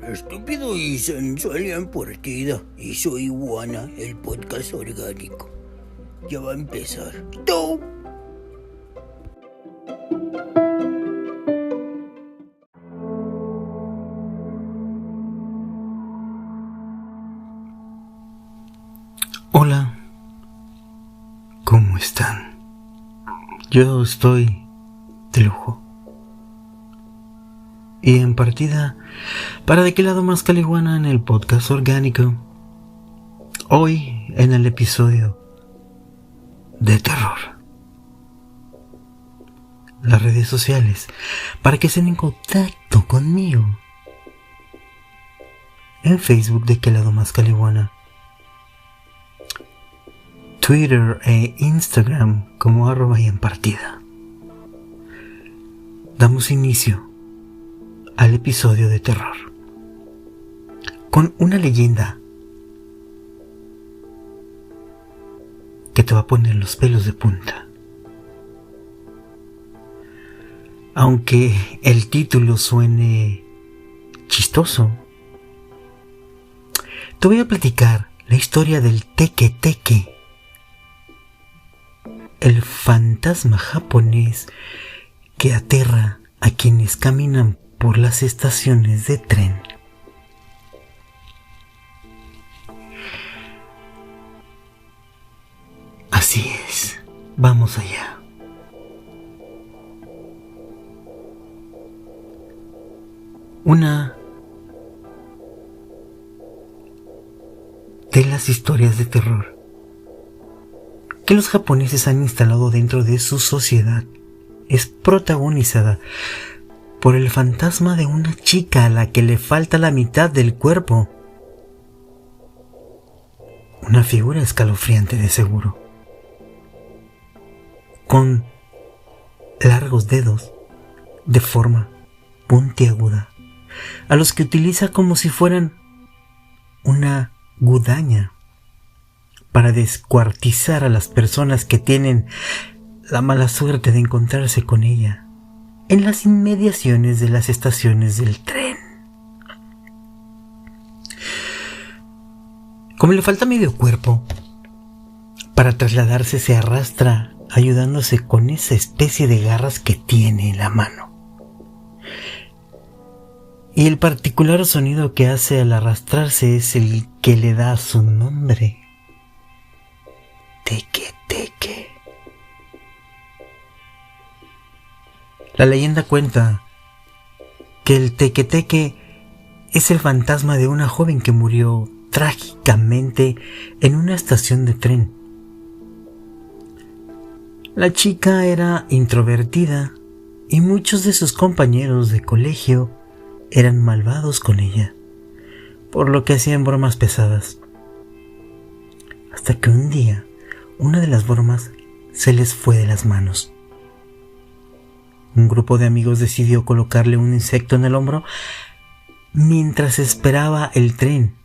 Estúpido y sensual en partida. Y soy Iguana, el podcast orgánico. Ya va a empezar. ¡Tú! Hola, ¿cómo están? Yo estoy de lujo. Y en partida, ¿para de qué lado más caliguana en el podcast orgánico? Hoy en el episodio de terror. Las redes sociales, para que estén en contacto conmigo. En Facebook, de qué lado más caliguana. Twitter e Instagram como @y en partida. Damos inicio al episodio de terror con una leyenda que te va a poner los pelos de punta. Aunque el título suene chistoso, te voy a platicar la historia del Teke-Teke, el fantasma japonés que aterra a quienes caminan por las estaciones de tren. Así es, vamos allá. Una de las historias de terror que los japoneses han instalado dentro de su sociedad es protagonizada por el fantasma de una chica a la que le falta la mitad del cuerpo. Una figura escalofriante de seguro, con largos dedos de forma puntiaguda, a los que utiliza como si fueran una guadaña para descuartizar a las personas que tienen la mala suerte de encontrarse con ella en las inmediaciones de las estaciones del tren. Como le falta medio cuerpo, para trasladarse se arrastra ayudándose con esa especie de garras que tiene en la mano. Y el particular sonido que hace al arrastrarse es el que le da su nombre: Teke-Teke. La leyenda cuenta que el Teke-Teke es el fantasma de una joven que murió trágicamente en una estación de tren. La chica era introvertida y muchos de sus compañeros de colegio eran malvados con ella, por lo que hacían bromas pesadas. Hasta que un día, una de las bromas se les fue de las manos. Un grupo de amigos decidió colocarle un insecto en el hombro mientras esperaba el tren.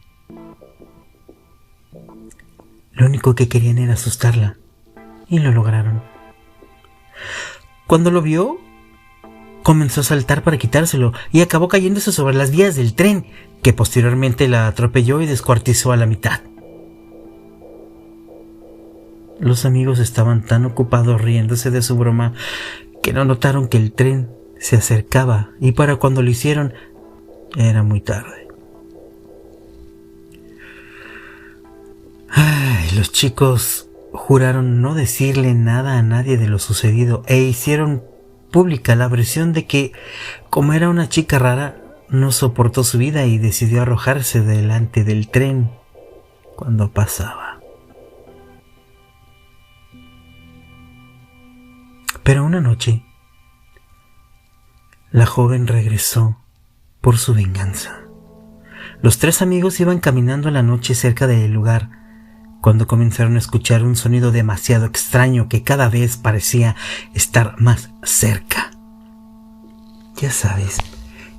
Lo único que querían era asustarla, y lo lograron. Cuando lo vio, comenzó a saltar para quitárselo y acabó cayéndose sobre las vías del tren, que posteriormente la atropelló y descuartizó a la mitad. Los amigos estaban tan ocupados riéndose de su broma que no notaron que el tren se acercaba, y para cuando lo hicieron era muy tarde. Los chicos juraron no decirle nada a nadie de lo sucedido e hicieron pública la versión de que, como era una chica rara, no soportó su vida y decidió arrojarse delante del tren cuando pasaba. Pero una noche, la joven regresó por su venganza. Los tres amigos iban caminando en la noche cerca del lugar cuando comenzaron a escuchar un sonido demasiado extraño que cada vez parecía estar más cerca. Ya sabes,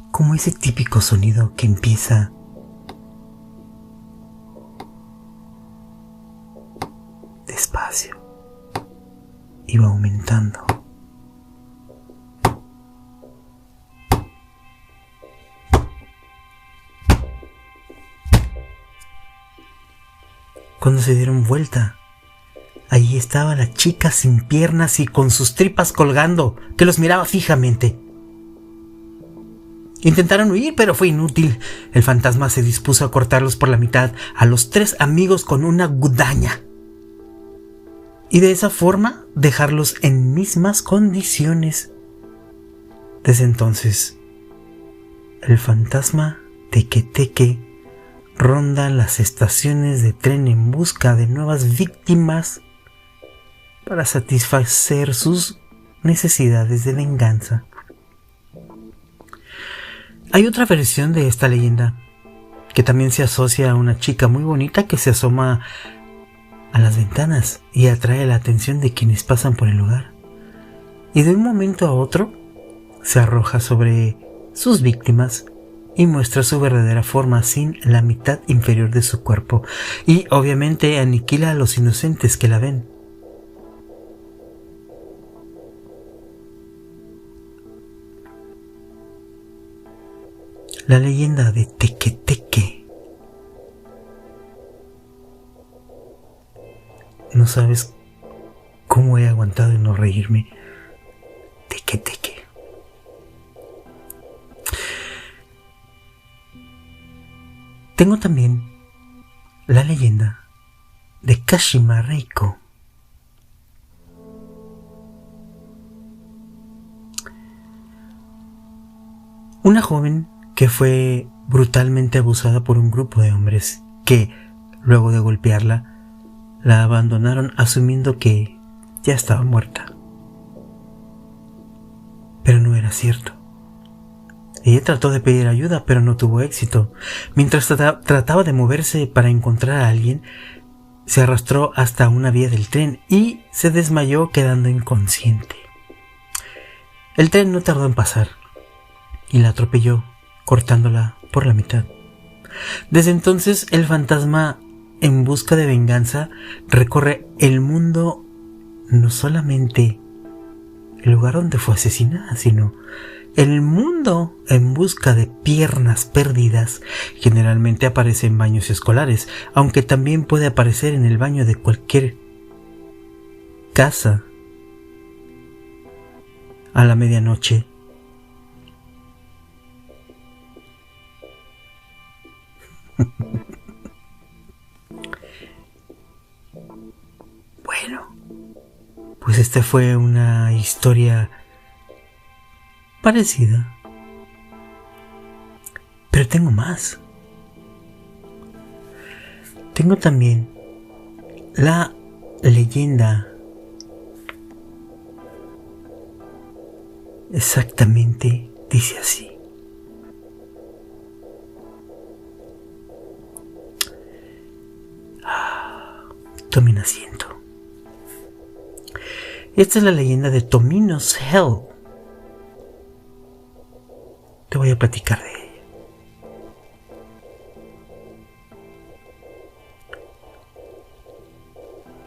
como ese típico sonido que empieza despacio y va aumentando Cuando se dieron vuelta, allí estaba la chica sin piernas y con sus tripas colgando, que los miraba fijamente. Intentaron huir, pero fue inútil. El fantasma se dispuso a cortarlos por la mitad a los 3 amigos con una guadaña, y de esa forma dejarlos en mismas condiciones. Desde entonces, el fantasma Teque-Teque ronda las estaciones de tren en busca de nuevas víctimas para satisfacer sus necesidades de venganza. Hay otra versión de esta leyenda que también se asocia a una chica muy bonita que se asoma a las ventanas y atrae la atención de quienes pasan por el lugar, y de un momento a otro se arroja sobre sus víctimas y muestra su verdadera forma sin la mitad inferior de su cuerpo, y obviamente aniquila a los inocentes que la ven. La leyenda de Teque-Teque. No sabes cómo he aguantado de no reírme. Teque-Teque. Tengo también la leyenda de Kashima Reiko. Una joven que fue brutalmente abusada por un grupo de hombres que, luego de golpearla, la abandonaron asumiendo que ya estaba muerta. Pero no era cierto. Ella trató de pedir ayuda, pero no tuvo éxito. Mientras trataba de moverse para encontrar a alguien, se arrastró hasta una vía del tren y se desmayó, quedando inconsciente. El tren no tardó en pasar y la atropelló, cortándola por la mitad. Desde entonces, el fantasma, en busca de venganza, recorre el mundo, no solamente el lugar donde fue asesinada, sino el mundo en busca de piernas perdidas. Generalmente aparece en baños escolares, aunque también puede aparecer en el baño de cualquier casa a la medianoche. Bueno, pues esta fue una historia parecida, pero tengo más. Tengo también la leyenda, exactamente dice así: tomen asiento. Esta es la leyenda de Tomino's Hell. Te voy a platicar de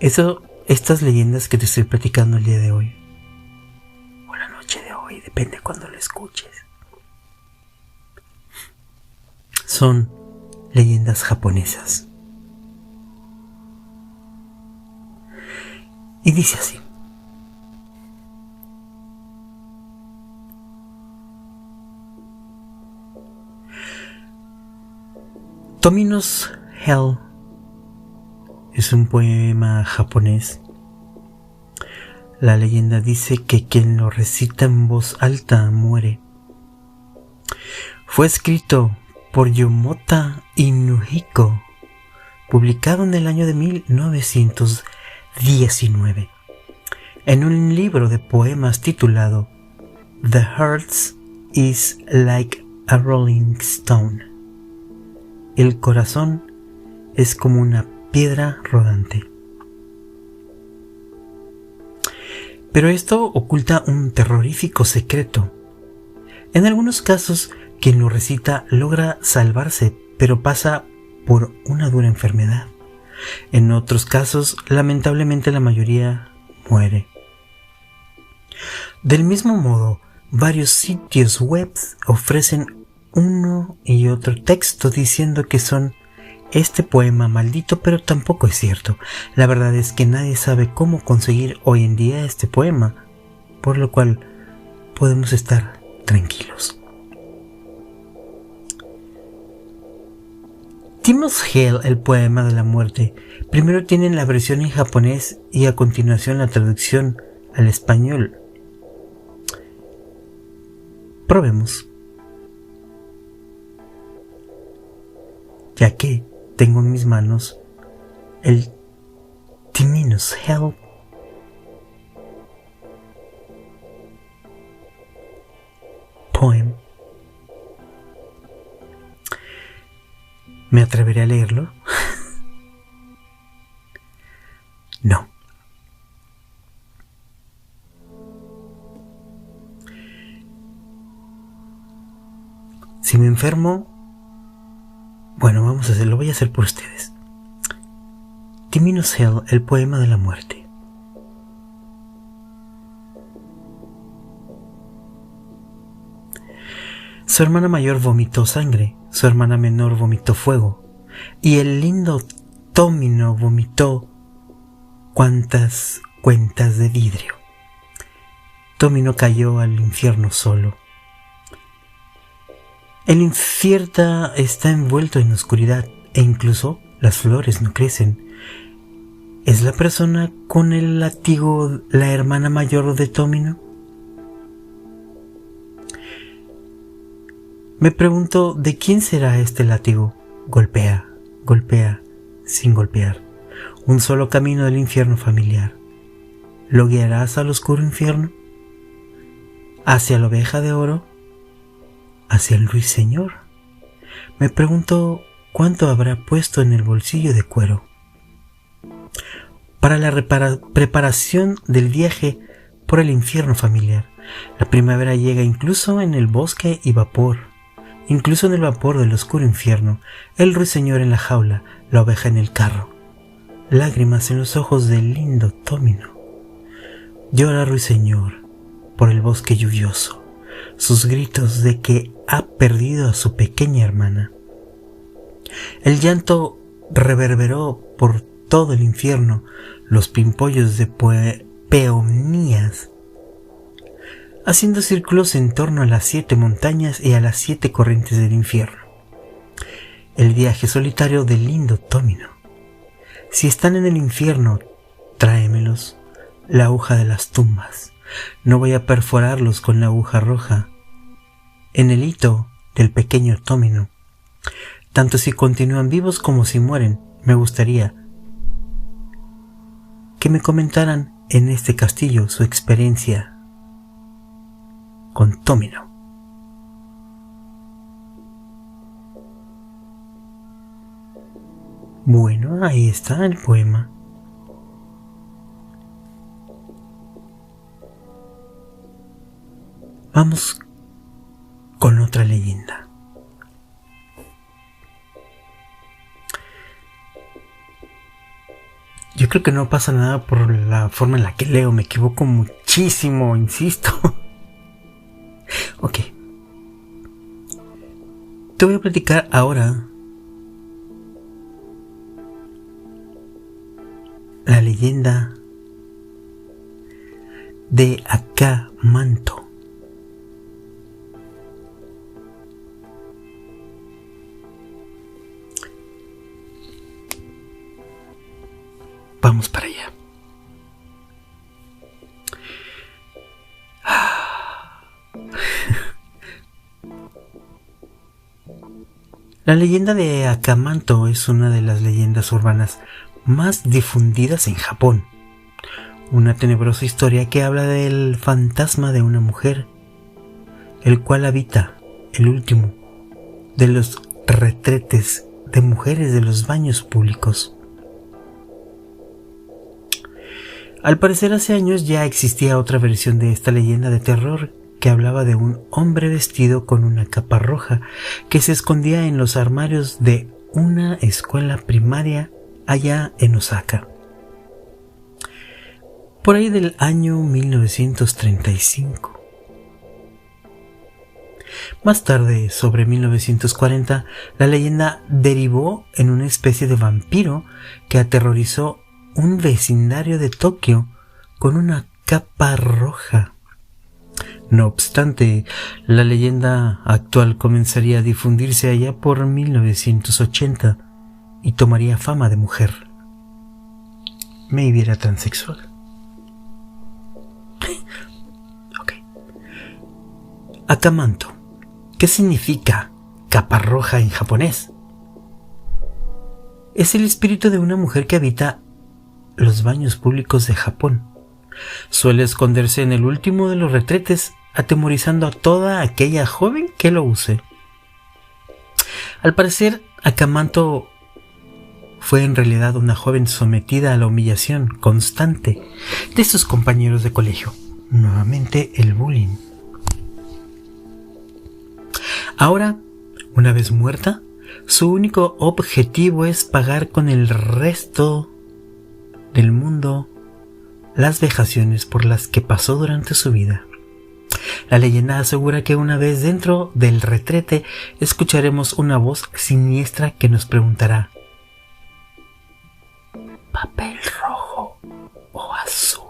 ella. Estas leyendas que te estoy platicando el día de hoy, o la noche de hoy, depende cuando lo escuches, son leyendas japonesas. Y dice así: Tomino's Hell es un poema japonés. La leyenda dice que quien lo recita en voz alta muere. Fue escrito por Yomota Inuhiko, publicado en el año de 1919, en un libro de poemas titulado The Heart is like a Rolling Stone. El corazón es como una piedra rodante. Pero esto oculta un terrorífico secreto. En algunos casos, quien lo recita logra salvarse, pero pasa por una dura enfermedad. En otros casos, lamentablemente, la mayoría muere. Del mismo modo, varios sitios web ofrecen uno y otro texto diciendo que son este poema maldito, pero tampoco es cierto. La verdad es que nadie sabe cómo conseguir hoy en día este poema, por lo cual podemos estar tranquilos. Timos Hell, el poema de la muerte, primero tienen la versión en japonés y a continuación la traducción al español. Probemos. Ya que tengo en mis manos el Timos Hell poem. ¿Me atreveré a leerlo? No. Si me enfermo, bueno, vamos a hacerlo, voy a hacer por ustedes. Timos Hell, el poema de la muerte. Su hermana mayor vomitó sangre, su hermana menor vomitó fuego, y el lindo Tomino vomitó cuantas cuentas de vidrio. Tomino cayó al infierno solo. El infierno está envuelto en oscuridad e incluso las flores no crecen. ¿Es la persona con el látigo la hermana mayor de Tomino? Me pregunto, ¿de quién será este látigo? Golpea, golpea, sin golpear. Un solo camino del infierno familiar. ¿Lo guiarás al oscuro infierno? ¿Hacia la oveja de oro? ¿Hacia el ruiseñor? Me pregunto, ¿cuánto habrá puesto en el bolsillo de cuero? Para la preparación del viaje por el infierno familiar. La primavera llega incluso en el bosque y vapor. Incluso en el vapor del oscuro infierno, el ruiseñor en la jaula, la oveja en el carro. Lágrimas en los ojos del lindo Tomino. Llora ruiseñor por el bosque lluvioso, sus gritos de que ha perdido a su pequeña hermana. El llanto reverberó por todo el infierno, los pimpollos de peonías, haciendo círculos en torno a las 7 montañas y a las 7 corrientes del infierno. El viaje solitario del lindo Tomino. Si están en el infierno, tráemelos, la aguja de las tumbas. No voy a perforarlos con la aguja roja. En el hito del pequeño Tomino. Tanto si continúan vivos como si mueren, me gustaría que me comentaran en este castillo su experiencia con Tomino. Bueno, ahí está el poema. Vamos con otra leyenda. Yo creo que no pasa nada por la forma en la que leo, me equivoco muchísimo, insisto. Ok. Te voy a platicar ahora la leyenda de Acamanto. Vamos para allá. La leyenda de Acamanto es una de las leyendas urbanas más difundidas en Japón. Una tenebrosa historia que habla del fantasma de una mujer, el cual habita el último de los retretes de mujeres de los baños públicos. Al parecer hace años ya existía otra versión de esta leyenda de terror que hablaba de un hombre vestido con una capa roja que se escondía en los armarios de una escuela primaria allá en Osaka. Por ahí del año 1935. Más tarde, sobre 1940, la leyenda derivó en una especie de vampiro que aterrorizó un vecindario de Tokio con una capa roja. No obstante, la leyenda actual comenzaría a difundirse allá por 1980 y tomaría fama de mujer. Maybe era transexual. Ok. Akamanto. ¿Qué significa capa roja en japonés? Es el espíritu de una mujer que habita los baños públicos de Japón. Suele esconderse en el último de los retretes, atemorizando a toda aquella joven que lo use. Al parecer, Akamanto fue en realidad una joven sometida a la humillación constante de sus compañeros de colegio. Nuevamente el bullying. Ahora, una vez muerta, su único objetivo es pagar con el resto del mundo las vejaciones por las que pasó durante su vida. La leyenda asegura que una vez dentro del retrete escucharemos una voz siniestra que nos preguntará: ¿papel rojo o azul?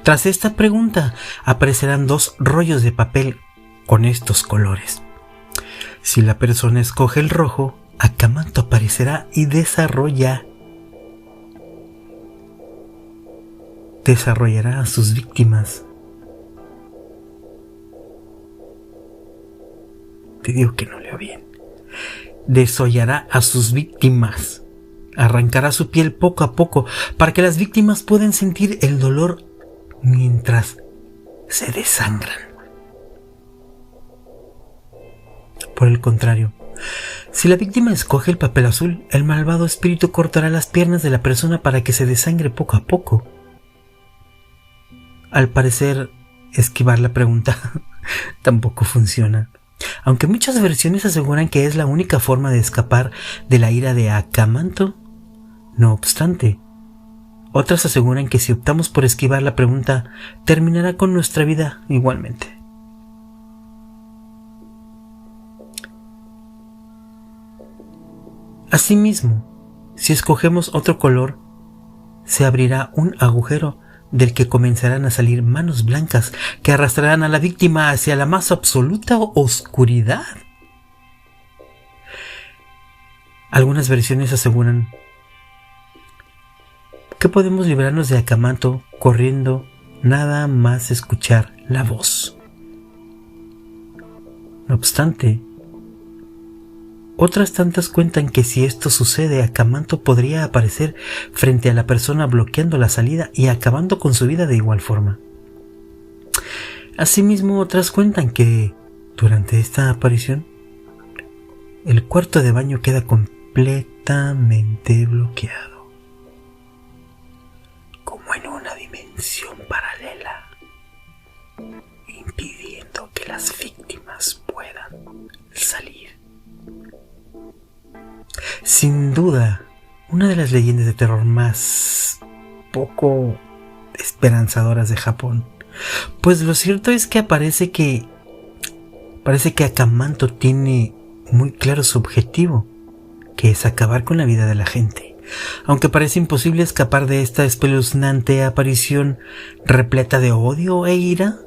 Tras esta pregunta aparecerán 2 rollos de papel con estos colores. Si la persona escoge el rojo, Akamanto aparecerá y desarrollará a sus víctimas. Te digo que no leo bien. Desollará a sus víctimas. Arrancará su piel poco a poco para que las víctimas puedan sentir el dolor mientras se desangran. Por el contrario, si la víctima escoge el papel azul, el malvado espíritu cortará las piernas de la persona para que se desangre poco a poco. Al parecer, esquivar la pregunta tampoco funciona, aunque muchas versiones aseguran que es la única forma de escapar de la ira de Akamanto. No obstante, otras aseguran que si optamos por esquivar la pregunta, terminará con nuestra vida igualmente. Asimismo, si escogemos otro color, se abrirá un agujero del que comenzarán a salir manos blancas que arrastrarán a la víctima hacia la más absoluta oscuridad. Algunas versiones aseguran que podemos librarnos de Akamanto corriendo nada más escuchar la voz. No obstante, otras tantas cuentan que si esto sucede, Akamanto podría aparecer frente a la persona bloqueando la salida y acabando con su vida de igual forma. Asimismo, otras cuentan que durante esta aparición, el cuarto de baño queda completamente bloqueado, como en una dimensión paralela, impidiendo que las víctimas puedan salir. Sin duda, una de las leyendas de terror más poco esperanzadoras de Japón. Pues lo cierto es que parece que Akamanto tiene muy claro su objetivo, que es acabar con la vida de la gente. Aunque parece imposible escapar de esta espeluznante aparición repleta de odio e ira,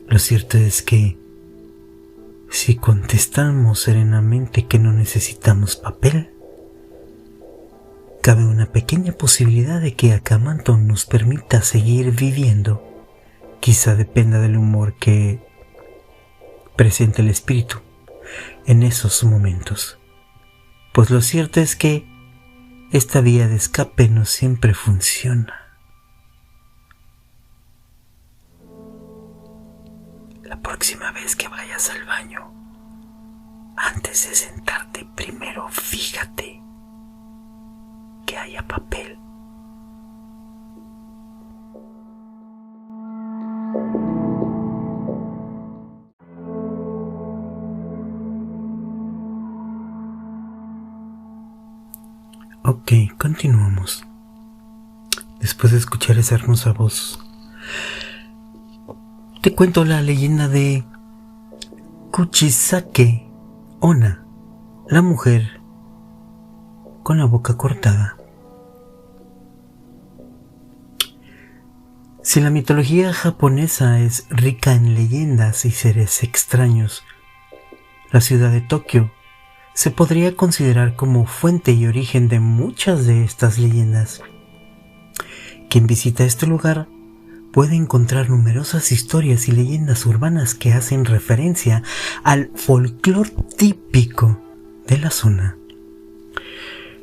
lo cierto es que si contestamos serenamente que no necesitamos papel, cabe una pequeña posibilidad de que Akamanto nos permita seguir viviendo. Quizá dependa del humor que presente el espíritu en esos momentos. Pues lo cierto es que esta vía de escape no siempre funciona. La próxima vez que vayas al baño, antes de sentarte, primero fíjate que haya papel. Ok, continuamos. Después de escuchar esa hermosa voz, te cuento la leyenda de Kuchisake Onna, la mujer con la boca cortada. Si la mitología japonesa es rica en leyendas y seres extraños, la ciudad de Tokio se podría considerar como fuente y origen de muchas de estas leyendas. Quien visita este lugar puede encontrar numerosas historias y leyendas urbanas que hacen referencia al folclore típico de la zona.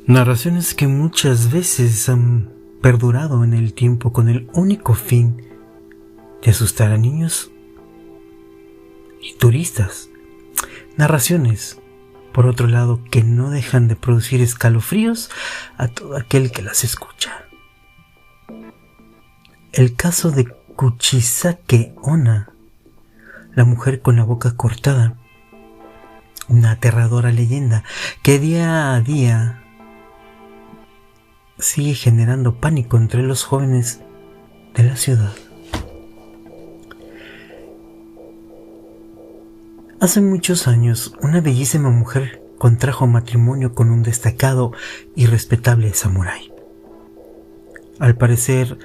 Narraciones que muchas veces han perdurado en el tiempo con el único fin de asustar a niños y turistas. Narraciones, por otro lado, que no dejan de producir escalofríos a todo aquel que las escucha. El caso de Kuchisake Onna, la mujer con la boca cortada, una aterradora leyenda que día a día sigue generando pánico entre los jóvenes de la ciudad. Hace muchos años, una bellísima mujer contrajo matrimonio con un destacado y respetable samurái. Al parecer,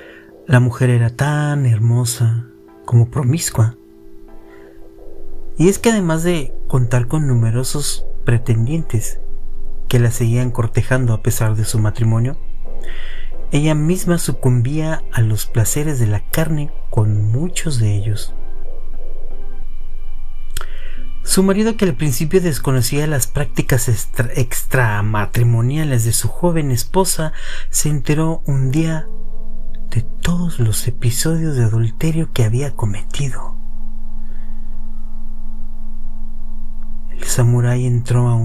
la mujer era tan hermosa como promiscua. Y es que además de contar con numerosos pretendientes que la seguían cortejando a pesar de su matrimonio, ella misma sucumbía a los placeres de la carne con muchos de ellos. Su marido, que al principio desconocía las prácticas extramatrimoniales de su joven esposa, se enteró un día de todos los episodios de adulterio que había cometido. El samurái entró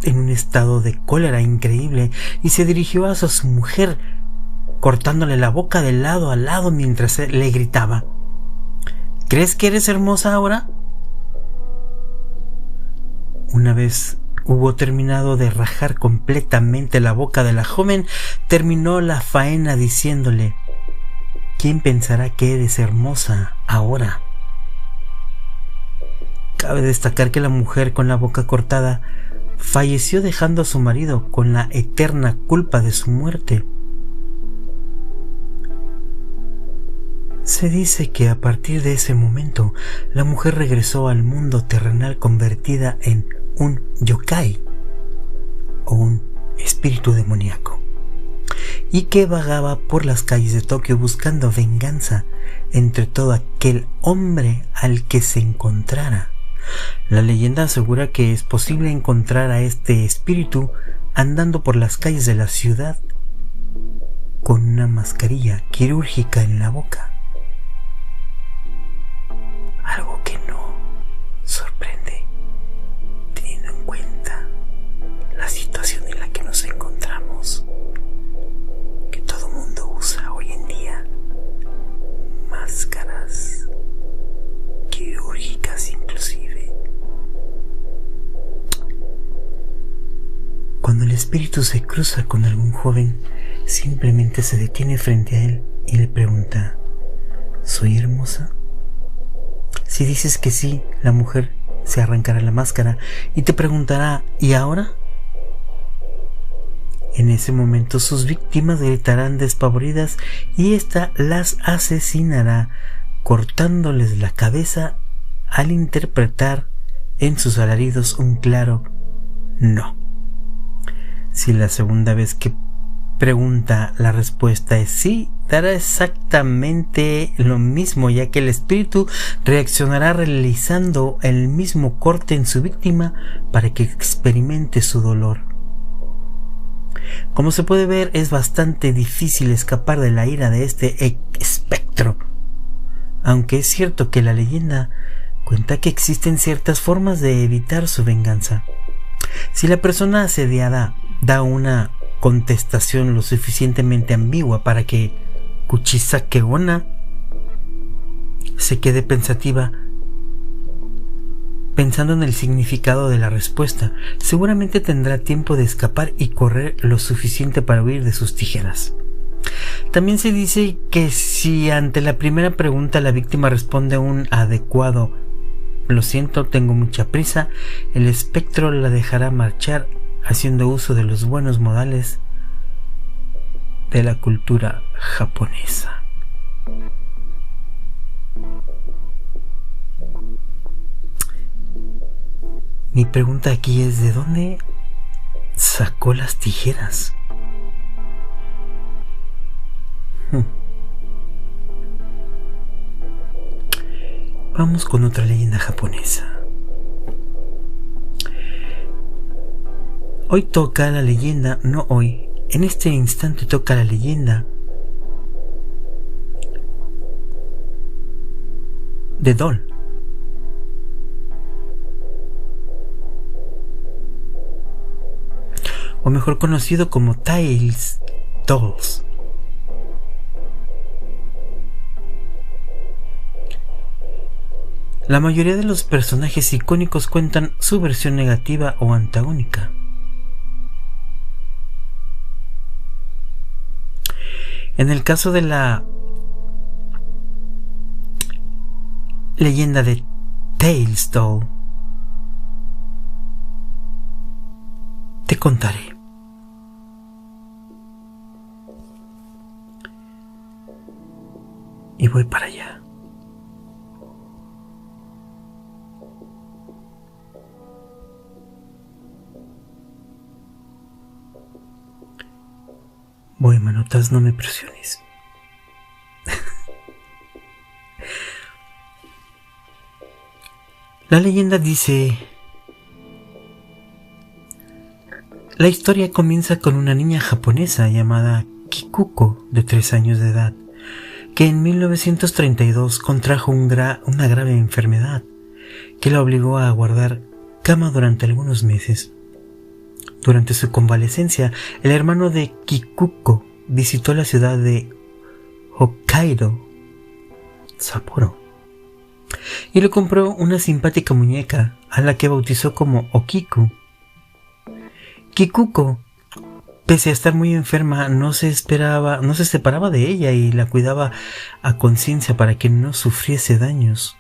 en un estado de cólera increíble y se dirigió hacia su mujer, cortándole la boca de lado a lado mientras le gritaba: ¿crees que eres hermosa ahora? Una vez hubo terminado de rajar completamente la boca de la joven, terminó la faena diciéndole: ¿quién pensará que eres hermosa ahora? Cabe destacar que la mujer con la boca cortada falleció dejando a su marido con la eterna culpa de su muerte. Se dice que a partir de ese momento la mujer regresó al mundo terrenal convertida en un yokai o un espíritu demoníaco, y que vagaba por las calles de Tokio buscando venganza entre todo aquel hombre al que se encontrara. La leyenda asegura que es posible encontrar a este espíritu andando por las calles de la ciudad con una mascarilla quirúrgica en la boca. Algo que no sorprende, teniendo en cuenta la situación en la que nos encontramos, que todo mundo usa hoy en día máscaras quirúrgicas inclusive. Cuando el espíritu se cruza con algún joven, simplemente se detiene frente a él y le pregunta: ¿soy hermosa? Si dices que sí, la mujer se arrancará la máscara y te preguntará: ¿y ahora? En ese momento sus víctimas gritarán despavoridas y ésta las asesinará, cortándoles la cabeza al interpretar en sus alaridos un claro no. Si la segunda vez que pregunta la respuesta es sí, dará exactamente lo mismo, ya que el espíritu reaccionará realizando el mismo corte en su víctima para que experimente su dolor. Como se puede ver, es bastante difícil escapar de la ira de este espectro, aunque es cierto que la leyenda cuenta que existen ciertas formas de evitar su venganza. Si la persona asediada da una contestación lo suficientemente ambigua para que Kuchisake Onna se quede pensativa, pensando en el significado de la respuesta, seguramente tendrá tiempo de escapar y correr lo suficiente para huir de sus tijeras. También se dice que si ante la primera pregunta la víctima responde un adecuado "lo siento, tengo mucha prisa", el espectro la dejará marchar haciendo uso de los buenos modales de la cultura japonesa. Mi pregunta aquí es: ¿de dónde sacó las tijeras? Vamos con otra leyenda japonesa. Hoy toca la leyenda, no hoy, en este instante toca la leyenda de Doll. O mejor conocido como Tales Dolls. La mayoría de los personajes icónicos cuentan su versión negativa o antagónica. En el caso de la leyenda de Tales Doll, te contaré. Y voy para allá. Voy, manotas, no me presiones. La leyenda dice: la historia comienza con una niña japonesa llamada Kikuko, de 3 años de edad, que en 1932 contrajo una grave enfermedad que la obligó a guardar cama durante algunos meses. Durante su convalecencia, el hermano de Kikuko visitó la ciudad de Hokkaido, Sapporo, y le compró una simpática muñeca a la que bautizó como Okiku. Kikuko, pese a estar muy enferma, no se separaba de ella y la cuidaba a conciencia para que no sufriese daños.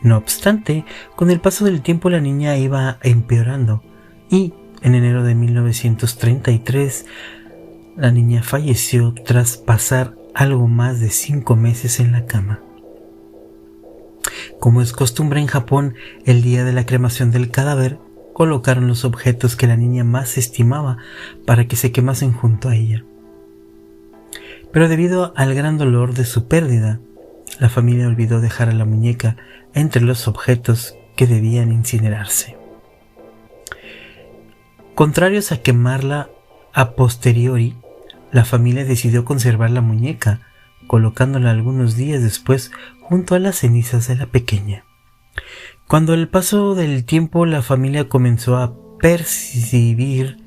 No obstante, con el paso del tiempo la niña iba empeorando y en enero de 1933 la niña falleció tras pasar algo más de 5 meses en la cama. Como es costumbre en Japón, el día de la cremación del cadáver colocaron los objetos que la niña más estimaba para que se quemasen junto a ella. Pero debido al gran dolor de su pérdida, la familia olvidó dejar a la muñeca entre los objetos que debían incinerarse. Contrarios a quemarla a posteriori, la familia decidió conservar la muñeca, colocándola algunos días después junto a las cenizas de la pequeña. Cuando el paso del tiempo, la familia comenzó a percibir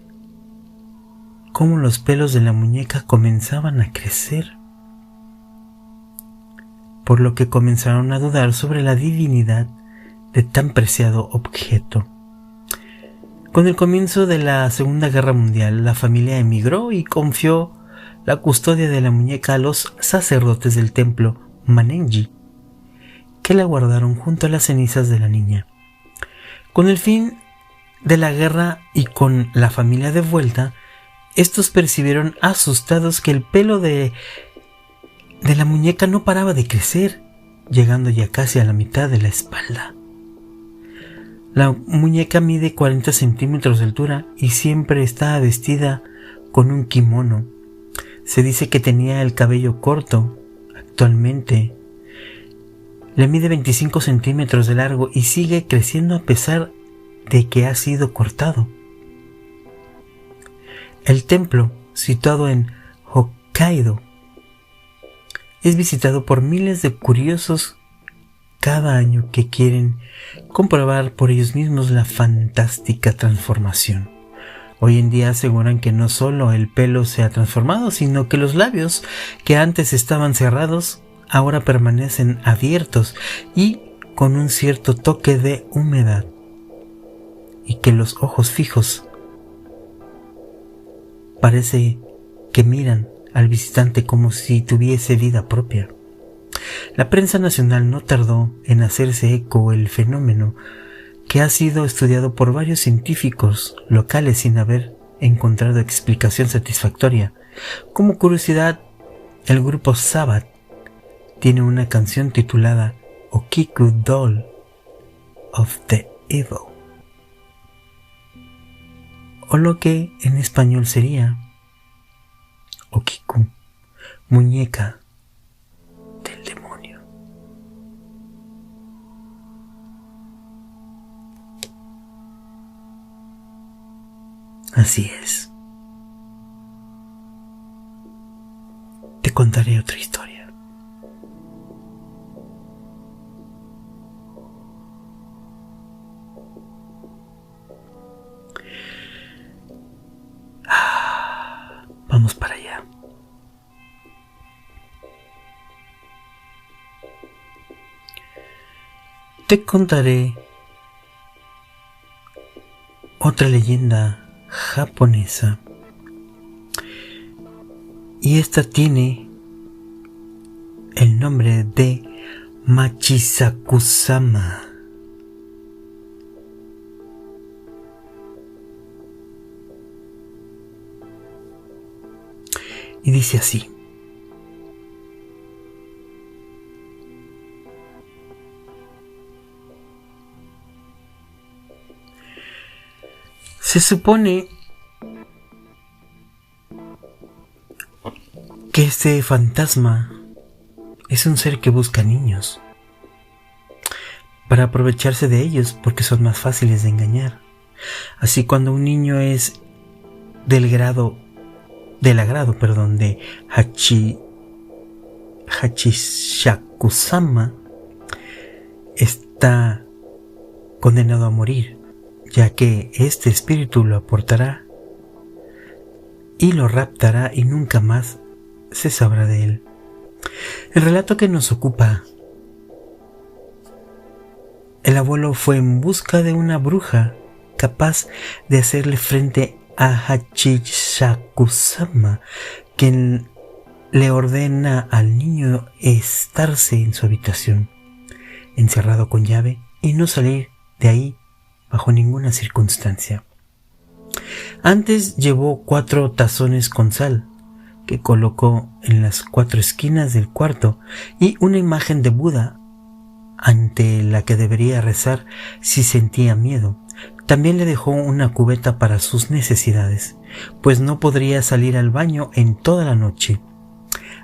cómo los pelos de la muñeca comenzaban a crecer, por lo que comenzaron a dudar sobre la divinidad de tan preciado objeto. Con el comienzo de la Segunda Guerra Mundial, la familia emigró y confió la custodia de la muñeca a los sacerdotes del templo Manenji, que la guardaron junto a las cenizas de la niña. Con el fin de la guerra y con la familia de vuelta, estos percibieron asustados que el pelo de la muñeca no paraba de crecer, llegando ya casi a la mitad de la espalda. La muñeca mide 40 centímetros de altura y siempre estaba vestida con un kimono. Se dice que tenía el cabello corto. Actualmente le mide 25 centímetros de largo y sigue creciendo a pesar de que ha sido cortado. El templo, situado en Hokkaido, es visitado por miles de curiosos cada año que quieren comprobar por ellos mismos la fantástica transformación. Hoy en día aseguran que no solo el pelo se ha transformado, sino que los labios, que antes estaban cerrados, ahora permanecen abiertos y con un cierto toque de humedad, y que los ojos fijos parece que miran al visitante como si tuviese vida propia. La prensa nacional no tardó en hacerse eco del fenómeno, que ha sido estudiado por varios científicos locales sin haber encontrado explicación satisfactoria. Como curiosidad, el grupo Sabbath tiene una canción titulada Okiku Doll of the Evil, o lo que en español sería Okiku, muñeca del demonio. Así es. Te contaré otra historia. Vamos para allá. Te contaré otra leyenda japonesa, y esta tiene el nombre de Machisaku-sama. Y dice así: se supone que este fantasma es un ser que busca niños para aprovecharse de ellos porque son más fáciles de engañar. Así, cuando un niño es del agrado de Hachishaku-sama, está condenado a morir, ya que este espíritu lo aportará y lo raptará y nunca más se sabrá de él. El relato que nos ocupa: el abuelo fue en busca de una bruja capaz de hacerle frente a Hachishaku-sama, quien le ordena al niño estarse en su habitación, encerrado con llave, y no salir de ahí bajo ninguna circunstancia. Antes llevó 4 tazones con sal, que colocó en las 4 esquinas del cuarto, y una imagen de Buda ante la que debería rezar si sentía miedo. También le dejó una cubeta para sus necesidades, pues no podría salir al baño en toda la noche,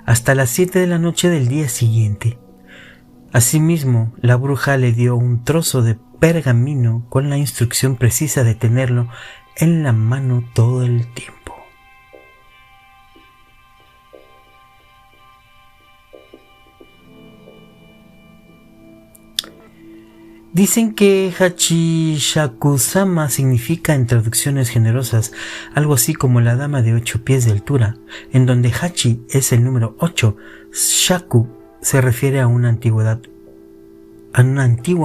hasta las 7 de la noche del día siguiente. Asimismo, la bruja le dio un trozo de pergamino con la instrucción precisa de tenerlo en la mano todo el tiempo. Dicen que Hachishaku-sama significa, en traducciones generosas, algo así como la dama de 8 pies de altura, en donde Hachi es el número 8, Shaku se refiere a una antigua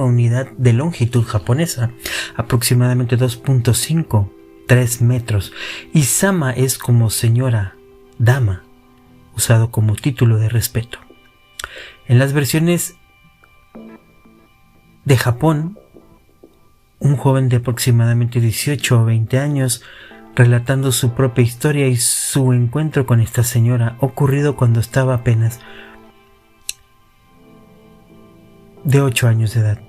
unidad de longitud japonesa, aproximadamente 2.53 metros, y Sama es como señora, dama, usado como título de respeto. En las versiones de Japón, un joven de aproximadamente 18 o 20 años, relatando su propia historia y su encuentro con esta señora, ocurrido cuando estaba apenas de 8 años de edad.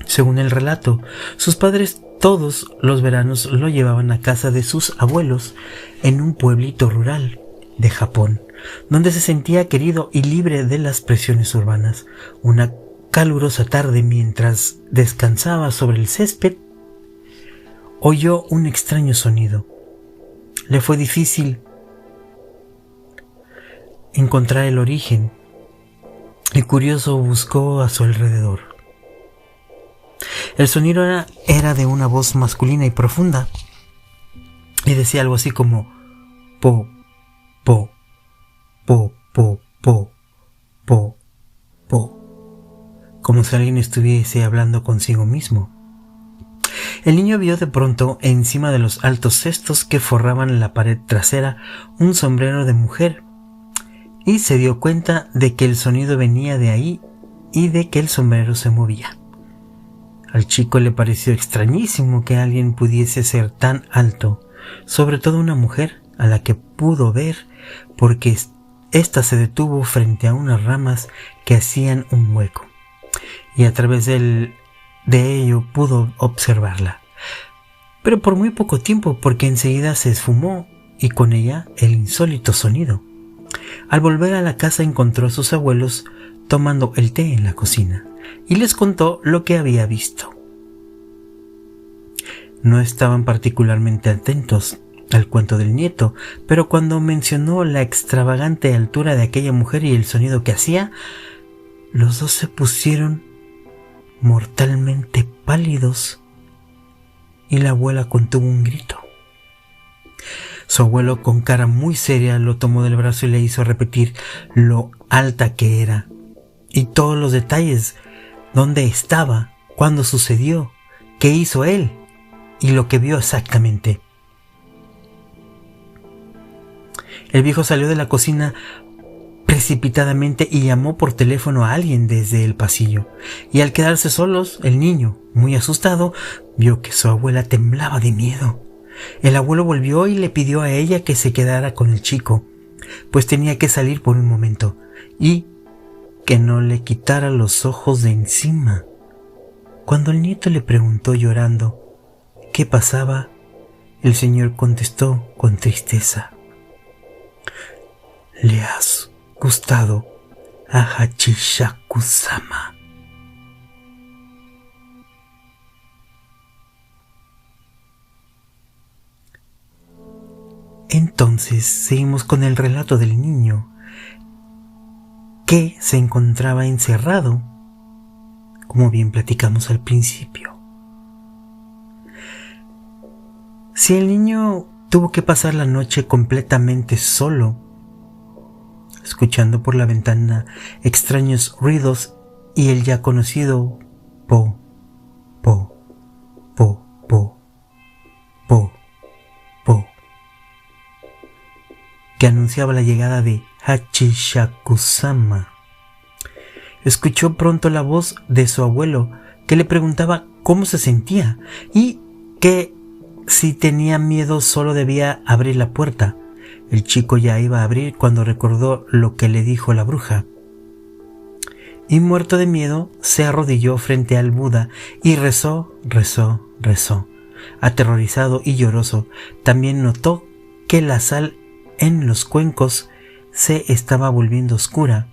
Según el relato, sus padres todos los veranos lo llevaban a casa de sus abuelos en un pueblito rural de Japón, donde se sentía querido y libre de las presiones urbanas. Una calurosa tarde, mientras descansaba sobre el césped, oyó un extraño sonido. Le fue difícil encontrar el origen. El curioso buscó a su alrededor. El sonido era de una voz masculina y profunda, y decía algo así como po, po, po, po, po, po, po, como si alguien estuviese hablando consigo mismo. El niño vio de pronto, encima de los altos cestos que forraban la pared trasera, un sombrero de mujer y se dio cuenta de que el sonido venía de ahí y de que el sombrero se movía. Al chico le pareció extrañísimo que alguien pudiese ser tan alto, sobre todo una mujer a la que pudo ver porque ésta se detuvo frente a unas ramas que hacían un hueco, y a través de ello pudo observarla. Pero por muy poco tiempo, porque enseguida se esfumó y con ella el insólito sonido. Al volver a la casa encontró a sus abuelos tomando el té en la cocina y les contó lo que había visto. No estaban particularmente atentos al cuento del nieto, pero cuando mencionó la extravagante altura de aquella mujer y el sonido que hacía, los dos se pusieron mortalmente pálidos y la abuela contuvo un grito. Su abuelo, con cara muy seria, lo tomó del brazo y le hizo repetir lo alta que era y todos los detalles, dónde estaba, cuándo sucedió, qué hizo él y lo que vio exactamente. El viejo salió de la cocina precipitadamente y llamó por teléfono a alguien desde el pasillo, y al quedarse solos, el niño, muy asustado, vio que su abuela temblaba de miedo. El abuelo volvió y le pidió a ella que se quedara con el chico, pues tenía que salir por un momento, y que no le quitara los ojos de encima. Cuando el nieto le preguntó llorando qué pasaba, el señor contestó con tristeza: «Le has gustado a Hachishaku-sama». Entonces seguimos con el relato del niño que se encontraba encerrado, como bien platicamos al principio. Si el niño tuvo que pasar la noche completamente solo, escuchando por la ventana extraños ruidos y el ya conocido po, po, po, po, po, po, que anunciaba la llegada de Hachishaku-sama, escuchó pronto la voz de su abuelo que le preguntaba cómo se sentía y que si tenía miedo solo debía abrir la puerta. El chico ya iba a abrir cuando recordó lo que le dijo la bruja, y muerto de miedo se arrodilló frente al Buda y rezó, rezó, rezó. Aterrorizado y lloroso, también notó que la sal en los cuencos se estaba volviendo oscura.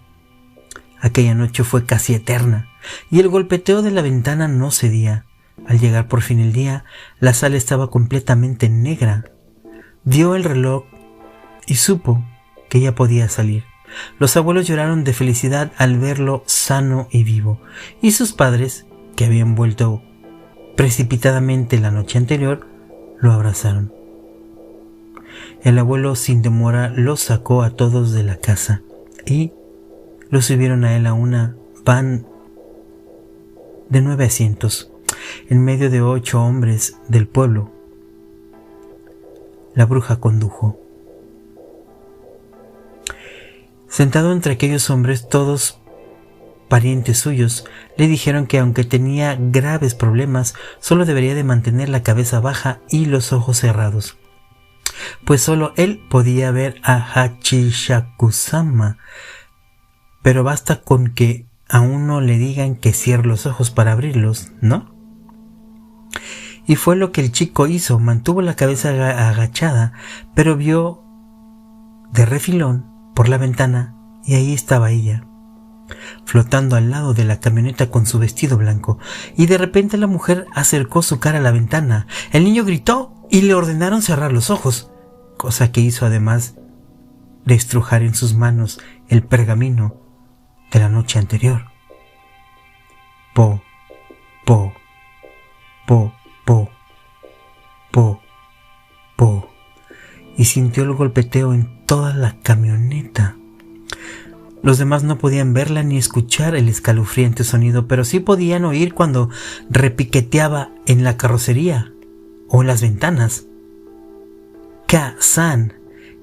Aquella noche fue casi eterna, y el golpeteo de la ventana no cedía. Al llegar por fin el día, la sala estaba completamente negra. Vio el reloj y supo que ya podía salir. Los abuelos lloraron de felicidad al verlo sano y vivo, y sus padres, que habían vuelto precipitadamente la noche anterior, lo abrazaron. El abuelo sin demora los sacó a todos de la casa y los subieron a él a una van de 9 asientos, en medio de 8 hombres del pueblo. La bruja condujo. Sentado entre aquellos hombres, todos parientes suyos, le dijeron que aunque tenía graves problemas, solo debería de mantener la cabeza baja y los ojos cerrados, pues solo él podía ver a Hachishaku-sama. Pero basta con que a uno le digan que cierre los ojos para abrirlos, ¿no? Y fue lo que el chico hizo. Mantuvo la cabeza agachada, pero vio de refilón por la ventana, y ahí estaba ella, flotando al lado de la camioneta con su vestido blanco, y de repente la mujer acercó su cara a la ventana. El niño gritó y le ordenaron cerrar los ojos, cosa que hizo además de estrujar en sus manos el pergamino de la noche anterior. Po, po, po, po, po, po, y sintió el golpeteo en toda la camioneta. Los demás no podían verla ni escuchar el escalofriante sonido, pero sí podían oír cuando repiqueteaba en la carrocería o en las ventanas. Ka-san,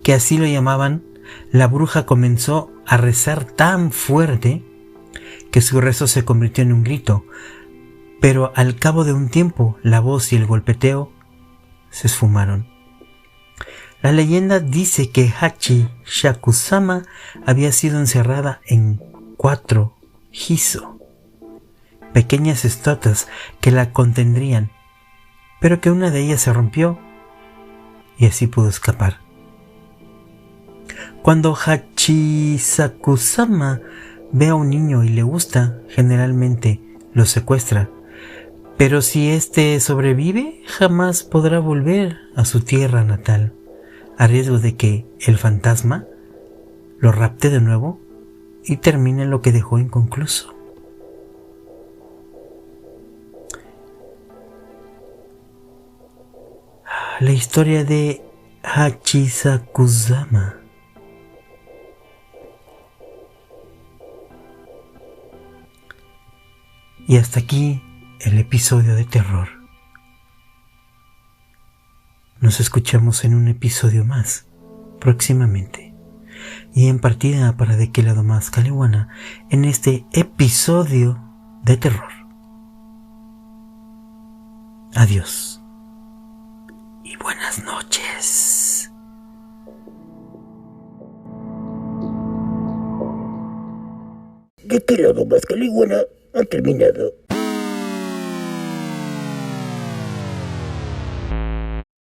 que así lo llamaban, la bruja comenzó a rezar tan fuerte que su rezo se convirtió en un grito, pero al cabo de un tiempo la voz y el golpeteo se esfumaron. La leyenda dice que Hachi Shakusama había sido encerrada en 4 hiso, pequeñas estatuas que la contendrían, pero que una de ellas se rompió y así pudo escapar. Cuando Hachisakusama ve a un niño y le gusta, generalmente lo secuestra, pero si éste sobrevive, jamás podrá volver a su tierra natal, a riesgo de que el fantasma lo rapte de nuevo y termine lo que dejó inconcluso. La historia de Hachisakusama. Y hasta aquí el episodio de terror. Nos escuchamos en un episodio más próximamente. Y en partida para De Qué Lado Más Kalewana en este episodio de terror. Adiós. Y buenas noches. ¿De qué lado más Kalewana ha terminado?